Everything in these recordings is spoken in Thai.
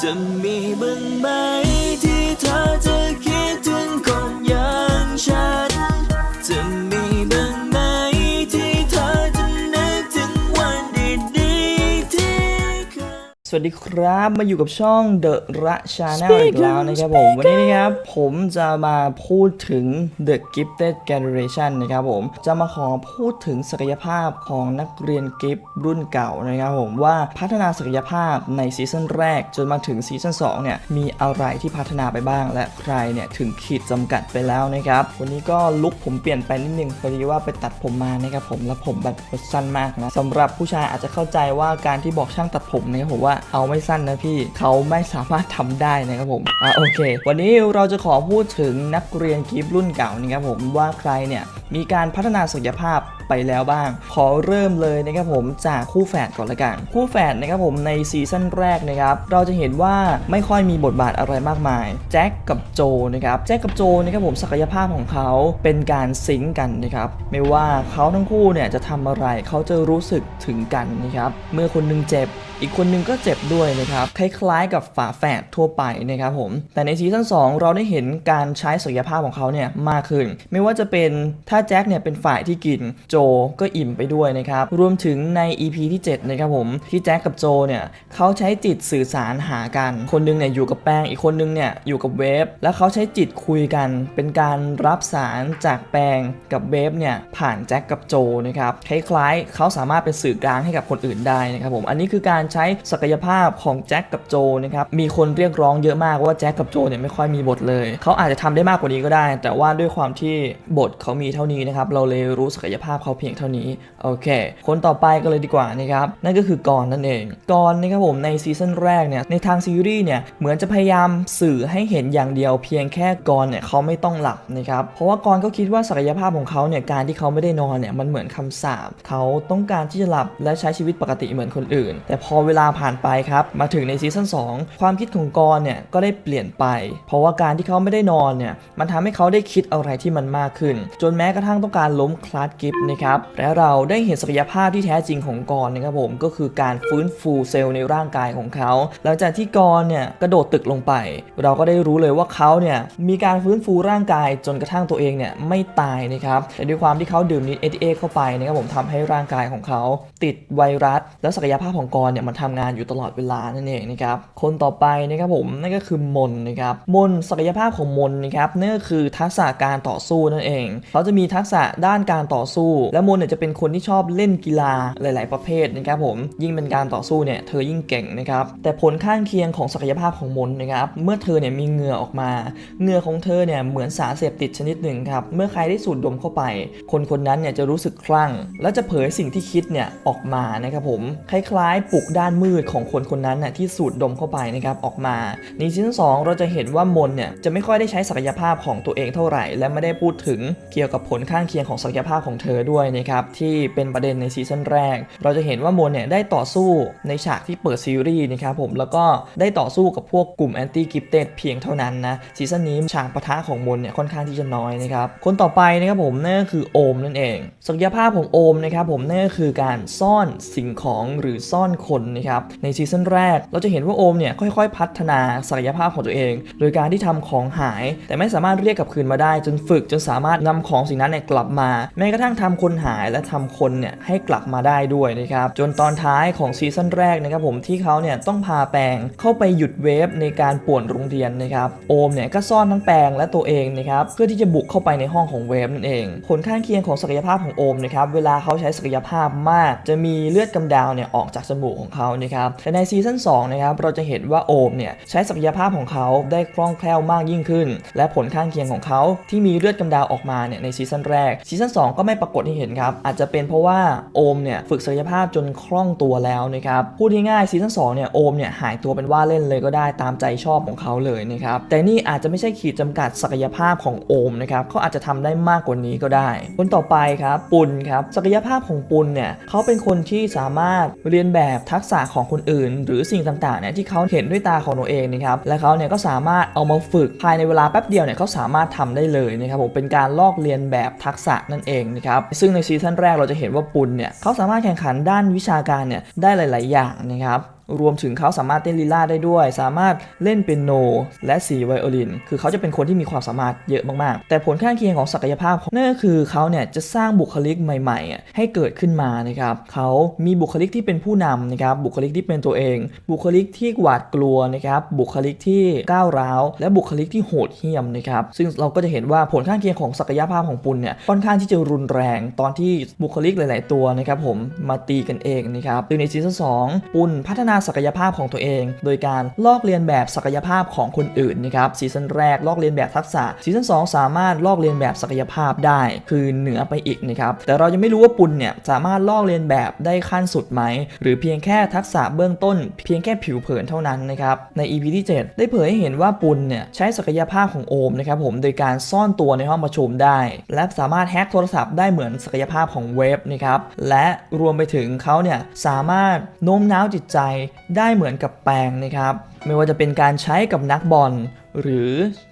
จะมีบ้างไหมที่เธอจะคิดถึงคนอย่างฉันจะมีบ้างไหมที่เธอจะนึกถึงวันดีๆที่เคยสวัสดีครับมาอยู่กับช่อง The Ra Channel อีกแล้วนะครับผมวันนี้นะครับผมจะมาพูดถึง The Gifted Generation นะครับผมจะมาขอพูดถึงศักยภาพของนักเรียนกิฟต์รุ่นเก่านะครับผมว่าพัฒนาศักยภาพในซีซั่นแรกจนมาถึงซีซั่น2เนี่ยมีอะไรที่พัฒนาไปบ้างและใครเนี่ยถึงขีดจำกัดไปแล้วนะครับวันนี้ก็ลุคผมเปลี่ยนไปนิดนึงพอดีว่าไปตัดผมมานะครับผมแล้วผมแบบสั้นมากนะสำหรับผู้ชายอาจจะเข้าใจว่าการที่บอกช่างตัดผมเนี่ยผมว่าเอาไม่สั้นนะพี่เขาไม่สามารถทำได้นะครับผมโอเควันนี้เราจะขอพูดถึงนักเรียนกิฟต์รุ่นเก่านะครับผมว่าใครเนี่ยมีการพัฒนาศักยภาพไปแล้วบ้างขอเริ่มเลยนะครับผมจากคู่แฝดก่อนละกันคู่แฝดนะครับผมในซีซั่นแรกนะครับเราจะเห็นว่าไม่ค่อยมีบทบาทอะไรมากมายแจ็คกับโจนะครับแจ็คกับโจนะครับผมศักยภาพของเขาเป็นการซิงค์กันนะครับไม่ว่าเขาทั้งคู่เนี่ยจะทำอะไรเขาจะรู้สึกถึงกันนะครับเมื่อคนนึงเจ็บอีกคนนึงก็เจ็บด้วยนะครับคล้ายๆกับฝาแฝดทั่วไปนะครับผมแต่ในซีซั่น2เราได้เห็นการใช้ศักยภาพของเขาเนี่ยมากขึ้นไม่ว่าจะเป็นถ้าแจ็คเนี่ยเป็นฝ่ายที่กินโจก็อิ่มไปด้วยนะครับรวมถึงใน EP ที่7นะครับผมที่แจ็คกับโจเนี่ยเขาใช้จิตสื่อสารหากันคนนึงเนี่ยอยู่กับแป้งอีกคนนึงเนี่ยอยู่กับเวฟแล้วเขาใช้จิตคุยกันเป็นการรับสารจากแป้งกับเวฟเนี่ยผ่านแจ็คกับโจนะครับคล้ายๆเขาสามารถเป็นสื่อกลางให้กับคนอื่นได้นะครับผมอันนี้คือการใช้ศักยภาพของแจ็คกับโจนะครับมีคนเรียกร้องเยอะมากว่าแจ็คกับโจเนี่ยไม่ค่อยมีบทเลยเขาอาจจะทำได้มากกว่านี้ก็ได้แต่ว่าด้วยความที่บทเขามีเท่านี้นะครับเราเลยรู้ศักยภาพเขาเพียงเท่านี้โอเคคนต่อไปกันเลยดีกว่านะครับนั่นก็คือกรนั่นเองกรนะครับผมในซีซั่นแรกเนี่ยในทางซีรีส์เนี่ยเหมือนจะพยายามสื่อให้เห็นอย่างเดียวเพียงแค่กรเนี่ยเขาไม่ต้องหลับนะครับเพราะว่ากรก็คิดว่าศักยภาพของเขาเนี่ยการที่เขาไม่ได้นอนเนี่ยมันเหมือนคำสาปเขาต้องการที่จะหลับและใช้ชีวิตปกติเหมือนคนอื่นแต่พอเวลาผ่านไปครับมาถึงในซีซั่น2ความคิดของกรเนี่ยก็ได้เปลี่ยนไปเพราะว่าการที่เขาไม่ได้นอนเนี่ยมันทำให้เขาได้คิดอะไรที่มันมากขึ้นจนแม้กระทั่งต้องการล้มคลาสกิฟต์นะครับและเราได้เห็นศักยภาพที่แท้จริงของกรนะครับผมก็คือการฟื้นฟูเซลล์ในร่างกายของเขาหลังจากที่กรเนี่ยกระโดดตึกลงไปเราก็ได้รู้เลยว่าเขาเนี่ยมีการฟื้นฟูร่างกายจนกระทั่งตัวเองเนี่ยไม่ตายนะครับแต่ด้วยความที่เขาดื่มนิด ATA เข้าไปนะครับผมทำให้ร่างกายของเขาติดไวรัสแล้วศักยภาพของกรเนี่ยมันทำงานอยู่ตลอดเวลานั่นเองนะครับคนต่อไปนะครับผมนั่นก็คือมนนะครับมนศักยภาพของมนนะครับนั่นก็คือทักษะการต่อสู้นั่นเองเขาจะมีทักษะด้านการต่อสู้และมนเนี่ยจะเป็นคนที่ชอบเล่นกีฬาหลายๆประเภทนะครับผมยิ่งเป็นการต่อสู้เนี่ยเธอยิ่งเก่งนะครับแต่ผลข้างเคียงของศักยภาพของมนนะครับเมื่อเธอเนี่ยมีเหงื่อออกมาเหงื่อของเธอเนี่ยเหมือนสารเสพติดชนิดหนึ่งครับเมื่อใครได้สูดดมเข้าไปคนคนนั้นเนี่ยจะรู้สึกคลั่งและจะเผยสิ่งที่คิดเนี่ยออกมานะครับผมคล้ายๆปลุกด้านมืดของคนคนนั้นน่ะที่สูดดมเข้าไปนะครับออกมาในซีซั่น2เราจะเห็นว่ามนเนี่ยจะไม่ค่อยได้ใช้ศักยภาพของตัวเองเท่าไหร่และไม่ได้พูดถึงเกี่ยวกับผลข้างเคียงของศักยภาพของเธอด้วยนะครับที่เป็นประเด็นในซีซั่นแรกเราจะเห็นว่ามนเนี่ยได้ต่อสู้ในฉากที่เปิดซีรีส์นะครับผมแล้วก็ได้ต่อสู้กับพวกกลุ่มแอนตี้กิฟเต็ดเพียงเท่านั้นนะซีซั่นนี้ฉากปะทะของมนเนี่ยค่อนข้างที่จะน้อยนะครับคนต่อไปนะครับผมนั่นก็คือโอมนั่นเองศักยภาพของโอมนะครับผมนั่นก็คือการซ่อนสิ่งของหรือซ่อนคนนะครับในซีซั่นแรกเราจะเห็นว่าโอมเนี่ยค่อยๆพัฒนาศักยภาพของตัวเองโดยการที่ทำของหายแต่ไม่สามารถเรียกกลับคืนมาได้จนฝึกจนสามารถนำของสิ่งนั้นเนี่ยกลับมาแม้กระทั่งทำคนหายและทำคนเนี่ยให้กลับมาได้ด้วยนะครับจนตอนท้ายของซีซั่นแรกนะครับผมที่เขาเนี่ยต้องพาแปงเข้าไปหยุดเวฟในการป่วนโรงเรียนนะครับโอมเนี่ยก็ซ่อนทั้งแปงและตัวเองนะครับเพื่อที่จะบุกเข้าไปในห้องของเวฟนั่นเองผลข้างเคียงของศักยภาพของโอมนะครับเวลาเขาใช้ศักยภาพมากจะมีเลือดกำเดาเนี่ยออกจากจมูกของเขานะครับแต่ในซีซั่น2นะครับเราจะเห็นว่าโอมเนี่ยใช้ศักยภาพของเขาได้คล่องแคล่วมากยิ่งขึ้นและผลข้างเคียงของเขาที่มีเลือดกำเดาออกมาเนี่ยในซีซั่นแรกซีซั่น2ก็ไม่ปรากฏให้เห็นครับอาจจะเป็นเพราะว่าโอมเนี่ยฝึกศักยภาพจนคล่องตัวแล้วนะครับพูดง่ายๆซีซั่น2เนี่ยโอมเนี่ยหายตัวเป็นว่าเล่นเลยก็ได้ตามใจชอบของเขาเลยนะครับแต่นี่อาจจะไม่ใช่ขีดจำกัดศักยภาพของโอมนะครับเขาอาจจะทำได้มากกว่านี้ก็ได้คนต่อไปครับปุณครับศักยภาพของปุณเนี่ยเขาเป็นคนที่สามารถเรียนแบบทักษะของคนอื่นหรือสิ่งต่างๆเนี่ยที่เขาเห็นด้วยตาของตัวเองนะครับและเขาเนี่ยก็สามารถเอามาฝึกภายในเวลาแป๊บเดียวเนี่ยเขาสามารถทำได้เลยนะครับผมเป็นการลอกเรียนแบบทักษะนั่นเองนะครับซึ่งในซีซั่นแรกเราจะเห็นว่าปุณเนี่ยเขาสามารถแข่งขันด้านวิชาการเนี่ยได้หลายๆอย่างนะครับ รวมถึงเขาสามารถเต้นลีลาได้ด้วยสามารถเล่นเปียโนและสีไวโอลินคือเขาจะเป็นคนที่มีความสามารถเยอะมากๆแต่ผลข้างเคียงของศักยภาพนั่นก็คือเขาเนี่ยจะสร้างบุคลิกใหม่ๆให้เกิดขึ้นมานะครับเขามีบุคลิกที่เป็นผู้นำนะครับบุคลิกที่เป็นตัวเองบุคลิกที่หวาดกลัวนะครับบุคลิกที่ก้าวร้าวและบุคลิกที่โหดเหี้ยมนะครับซึ่งเราก็จะเห็นว่าผลข้างเคียงของศักยภาพของปุณเนี่ยค่อนข้างที่จะรุนแรงตอนที่บุคลิกหลายๆตัวนะครับผมมาตีกันเองนะครับโดยในซีซั่น2ปุณพัฒนาศักยภาพของตัวเองโดยการลอกเลียนแบบศักยภาพของคนอื่นนะครับซีซั่นแรกลอกเลียนแบบทักษะซีซั่น2สามารถลอกเลียนแบบศักยภาพได้คือเหนือไปอีกนะครับแต่เรายังไม่รู้ว่าปุณเนี่ยสามารถลอกเลียนแบบได้ขั้นสุดไหมหรือเพียงแค่ทักษะเบื้องต้นเพียงแค่ผิวเผินเท่านั้นนะครับใน EP ที่ 7 ได้เผยให้เห็นว่าปุณเนี่ยใช้ศักยภาพของโอมนะครับผมโดยการซ่อนตัวในห้องประชุมได้และสามารถแฮ็กโทรศัพท์ได้เหมือนศักยภาพของเวฟนะครับและรวมไปถึงเขาเนี่ยสามารถโน้มน้าวจิตใจได้เหมือนกับแปงนะครับไม่ว่าจะเป็นการใช้กับนักบอลหรือ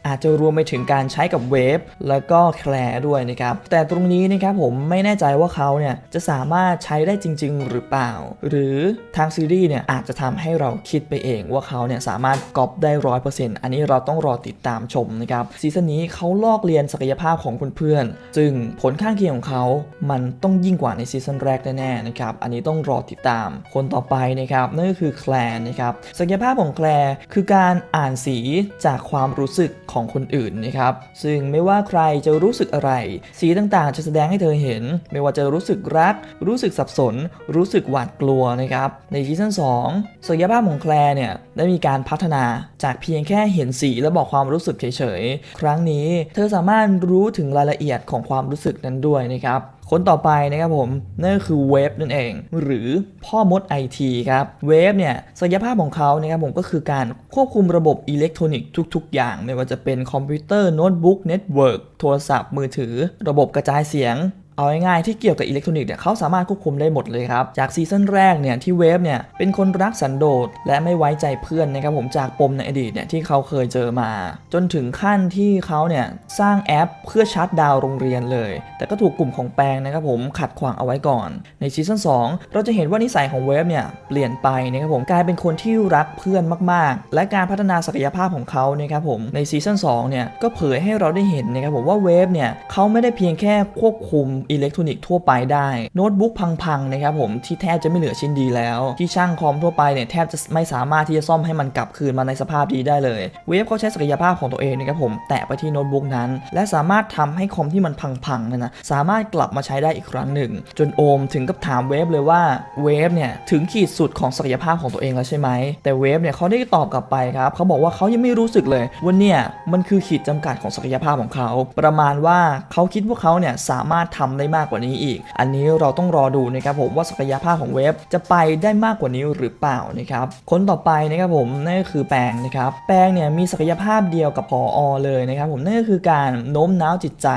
อาจจะรวมไปถึงการใช้กับเวฟแล้วก็แคลร์ด้วยนะครับแต่ตรงนี้นะครับผมไม่แน่ใจว่าเขาเนี่ยจะสามารถใช้ได้จริงๆหรือเปล่าหรือทางซีรีส์เนี่ยอาจจะทำให้เราคิดไปเองว่าเขาเนี่ยสามารถก๊อปได้ 100% อันนี้เราต้องรอติดตามชมนะครับซีซั่นนี้เขาลอกเลียนศักยภาพของเพื่อนๆซึ่งผลข้างเคียงของเขามันต้องยิ่งกว่าในซีซั่นแรกแน่ๆนะครับอันนี้ต้องรอติดตามคนต่อไปนะครับนั่นก็คือแคลร์นะครับศักยภาพของแคลร์คือการอ่านสีจากความรู้สึกของคนอื่นนะครับซึ่งไม่ว่าใครจะรู้สึกอะไรสีต่างๆจะแสดงให้เธอเห็นไม่ว่าจะรู้สึกรักรู้สึกสับสนรู้สึกหวาดกลัวนะครับในซีซั่น2ศักยภาพของแคลร์เนี่ยได้มีการพัฒนาจากเพียงแค่เห็นสีและบอกความรู้สึกเฉยๆครั้งนี้เธอสามารถรู้ถึงรายละเอียดของความรู้สึกนั้นด้วยนะครับคนต่อไปนะครับผมนั่นก็คือเวฟนั่นเองหรือพ่อมด IT ครับเวฟเนี่ยศักยภาพของเขานะครับผมก็คือการควบคุมระบบอิเล็กทรอนิกส์ทุกๆอย่างไม่ว่าจะเป็นคอมพิวเตอร์โน้ตบุ๊กเน็ตเวิร์กโทรศัพท์มือถือระบบกระจายเสียงเอาง่ายๆที่เกี่ยวกับอิเล็กทรอนิกส์เนี่ยเขาสามารถควบคุมได้หมดเลยครับจากซีซั่นแรกเนี่ยที่เวฟเนี่ยเป็นคนรักสันโดษและไม่ไว้ใจเพื่อนนะครับผมจากปมในอดีตเนี่ยที่เขาเคยเจอมาจนถึงขั้นที่เขาเนี่ยสร้างแอปเพื่อชัตดาวน์โรงเรียนเลยแต่ก็ถูกกลุ่มของแปงนะครับผมขัดขวางเอาไว้ก่อนในซีซั่น2เราจะเห็นว่านิสัยของเวฟเนี่ยเปลี่ยนไปนะครับผมกลายเป็นคนที่รักเพื่อนมากๆและการพัฒนาศักยภาพของเขานะครับผมในซีซั่น2เนี่ยก็เผยให้เราได้เห็นนะครับผมว่าเวฟเนี่ยเขาไม่ได้เพียงแค่ควบคุมอิเล็กทรอนิกส์ทั่วไปได้โน้ตบุ๊กพังๆนะครับผมที่แทบจะไม่เหลือชิ้นดีแล้วที่ช่างคอมทั่วไปเนี่ยแทบจะไม่สามารถที่จะซ่อมให้มันกลับคืนมาในสภาพดีได้เลยเวฟเขาใช้ศักยภาพของตัวเองนะครับผมแตะไปที่โน้ตบุ๊กนั้นและสามารถทำให้คอมที่มันพังๆนะสามารถกลับมาใช้ได้อีกครั้งหนึ่งจนโอมถึงกับถามเวฟเลยว่าเวฟเนี่ยถึงขีดสุดของศักยภาพของตัวเองแล้วใช่ไหมแต่เวฟเนี่ยเขาได้ตอบกลับไปครับเขาบอกว่าเขายังไม่รู้สึกเลยว่าเนี่ยมันคือขีดจำกัดของศักยภาพของเขาประมาณว่าเขาคิดว่าเขาเนี่ยสามารถทำได้มากกว่านี้อีกอันนี้เราต้องรอดูนะครับผมว่าศักยภาพของเวฟจะไปได้มากกว่านี้หรือเปล่านะครับคนต่อไปนะครับผมนั่นก็คือแปงนะครับแปงเนี่ยมีศักยภาพเดียวกับผอ.เลยนะครับผมนั่นก็คือการโน้มน้าวจิตใจ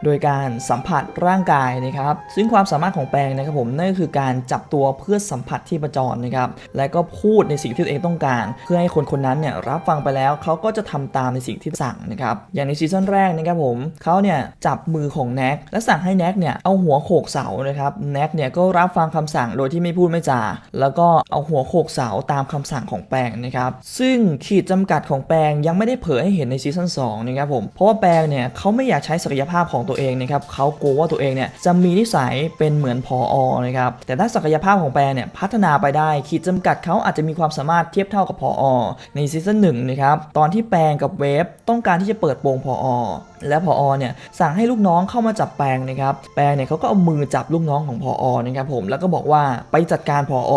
โดยการสัมผัสร่างกายนะครับซึ่งความสามารถของแปงนะครับผมนั่นก็คือการจับตัวเพื่อสัมผัสที่ประจรนะครับและก็พูดในสิ่งที่ตัวเองต้องการเพื่อให้คนคนนั้นเนี่ยรับฟังไปแล้วเขาก็จะทำตามในสิ่งที่สั่งนะครับอย่างในซีซั่นแรกนะครับผมเขาเนี่ยจับมือของแน็กและสั่งให้แน็กเนี่ยเอาหัวโขกเสานะครับแน็กเนี่ยก็รับฟังคำสั่งโดยที่ไม่พูดไม่จาแล้วก็เอาหัวโขกเสาตามคำสั่งของแปงนะครับซึ่งขีดจำกัดของแปงยังไม่ได้เผยให้เห็นในซีซั่น2นะครับผมเพราะว่าแปงเนี่ยเขาไม่อยากใช้ศักยภาพของตัวเองนะครับเขากลัวว่าตัวเองเนี่ยจะมีนิสัยเป็นเหมือนผอ.นะครับแต่ถ้าศักยภาพของแปงเนี่ยพัฒนาไปได้ขีดจำกัดเขาอาจจะมีความสามารถเทียบเท่ากับผอ.ในซีซั่น1นะครับตอนที่แปงกับเวฟต้องการที่จะเปิดโปงผอ.และผอ.เนี่ยสั่งให้ลูกน้องเข้ามาจับแปงนะครับแปงเนี่ยเขาก็เอามือจับลูกน้องของผอ.นะครับผมแล้วก็บอกว่าไปจัดการผอ.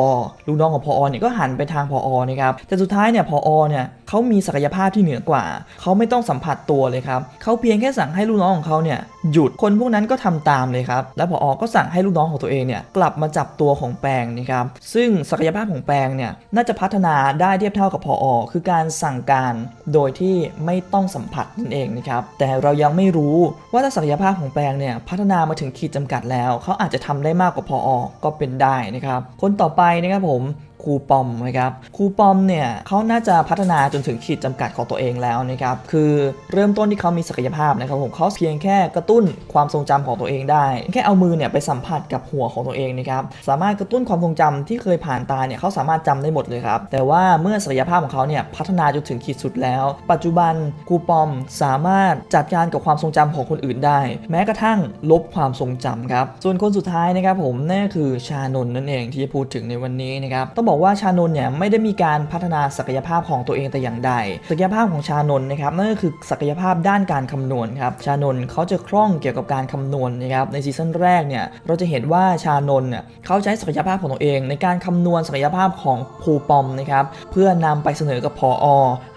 ลูกน้องของผอ.เนี่ยก็หันไปทางผอ.นะครับแต่สุดท้ายเนี่ยผอ.เนี่ยเขามีศักยภาพที่เหนือกว่าเขาไม่ต้องสัมผัสตัวเลยครับเขาเพียงแค่สั่งให้ลูกน้องของเขาเนี่ยหยุดคนพวกนั้นก็ทำตามเลยครับและผอ.ก็สั่งให้ลูกน้องของตัวเองเนี่ยกลับมาจับตัวของแปงนะครับซึ่งศักยภาพของแปงเนี่ยน่าจะพัฒนาได้เทียบเท่ากับผอ.คือการสั่งการโดยที่ไม่ต้องสัมผัสนั่นเองนะครับแต่เรายังไม่รู้ว่าถ้าศักยภาพของแปงเนี่ยพัฒนามาถึงขีดจำกัดแล้วเขาอาจจะทำได้มากกว่าผอ.ก็เป็นได้นะครับคนต่อไปนะครับผมค ครูปอมนะครับครูปอมเนี่ยเขาน่าจะพัฒนาจนถึงขีดจำกัดของตัวเองแล้วนะครับคือเริ่มต้นที่เขามีศักยภาพนะครับผมเขาเพียงแค่กระตุ้นความทรงจำของตัวเองได้แค่เอามือเนี่ยไปสัมผัสกับหัวของตัวเองนะครับสามารถกระตุ้นความทรงจำที่เคยผ่านตาเนี่ยเขาสามารถจำได้หมดเลยครับแต่ว่าเมื่อศักยภาพของเขาเนี่ยพัฒนาจนถึงขีดสุดแล้วปัจจุบันครูปอมสามารถจัดการกับความทรงจำของคนอื่นได้แม้กระทั่งลบความทรงจำครับส่วนคนสุดท้ายนะครับผมนั่นคือชานนท์นั่นเองที่จะพูดถึงในวันนี้นะครับต้องบอกว่าชานนท์เนี่ยไม่ได้มีการพัฒนาศักยภาพของตัวเองแต่อย่างใดศักยภาพของชานนท์นะครับนั่นก็คือศักยภาพด้านการคำนวณครับชานนท์เขาจะคล่องเกี่ยวกับการคำนวณนะครับในซีซั่นแรกเนี่ยเราจะเห็นว่าชานนท์เนี่ยเขาใช้ศักยภาพของตัวเองในการคำนวณศักยภาพของครูปอมนะครับเพื่อนำไปเสนอกับผอ.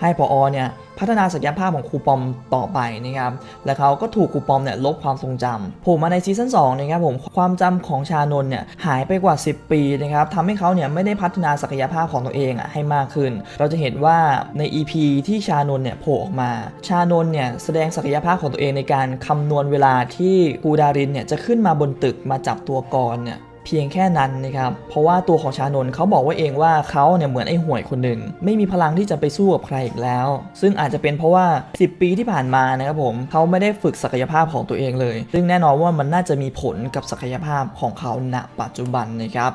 ให้ผอ.เนี่ยพัฒนาศักยภาพของครูปอมต่อไปนะครับและเขาก็ถูกครูปอมเนี่ยลบความทรงจำโผล่มาในซีซั่น2นะครับผมความจำของชานนท์เนี่ยหายไปกว่า10 ปีนะครับทำให้เขาเนี่ยไม่ได้พัฒนาศักยภาพของตัวเองให้มากขึ้นเราจะเห็นว่าใน EP ที่ชานนท์เนี่ยโผล่ออกมาชานนท์เนี่ยแสดงศักยภาพของตัวเองในการคำนวณเวลาที่ครูดารินเนี่ยจะขึ้นมาบนตึกมาจับตัวกรเนี่ยเพียงแค่นั้นนะครับเพราะว่าตัวของชานนท์เขาบอกว่าเองว่าเขาเนี่ยเหมือนไอ้ห่วยคนหนึ่งไม่มีพลังที่จะไปสู้กับใครอีกแล้วซึ่งอาจจะเป็นเพราะว่า10 ปีที่ผ่านมานะครับผมเขาไม่ได้ฝึกศักยภาพของตัวเองเลยซึ่งแน่นอนว่ามันน่าจะมีผลกับศักยภาพของเขาณปัจจุบันนะครับ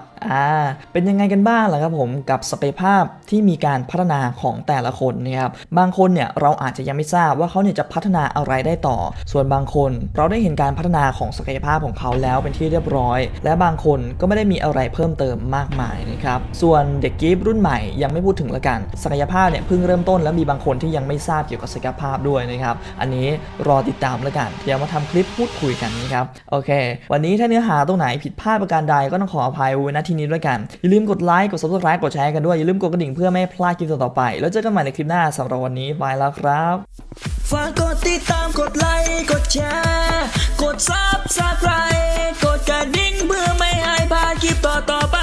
เป็นยังไงกันบ้างล่ะครับผมกับศักยภาพที่มีการพัฒนาของแต่ละคนนะครับบางคนเนี่ยเราอาจจะยังไม่ทราบว่าเขาเนี่ยจะพัฒนาอะไรได้ต่อส่วนบางคนเราได้เห็นการพัฒนาของศักยภาพของเขาแล้วเป็นที่เรียบร้อยและบางคนก็ไม่ได้มีอะไรเพิ่มเติมมากมายนะครับส่วนเด็กกีฟรุ่นใหม่ยังไม่พูดถึงละกันศักยภาพเนี่ยเพิ่งเริ่มต้นแล้วมีบางคนที่ยังไม่ทราบเกี่ยวกับศักยภาพด้วยนะครับอันนี้รอติดตามละกันเดี๋ยวมาทำคลิปพูดคุยกันนะครับโอเควันนี้ถ้าเนื้อหาตรงไหนผิดพลาดประการใดก็ต้องขออภัยไว้ณที่นี้ด้วยกันอย่าลืมกดไลค์กด Subscribe กดแชร์กันด้วยอย่าลืมกดกระดิ่งเพื่อไม่พลาดคลิปต่อไปแล้วเจอกันใหม่ในคลิปหน้าสำหรับวันนี้บายแล้วครับฝากกดติดตามกดไลค์กดแชร์กด Subscribe กดกระดิ่งเพื่อไม่ให้พลาดคลิปต่อไป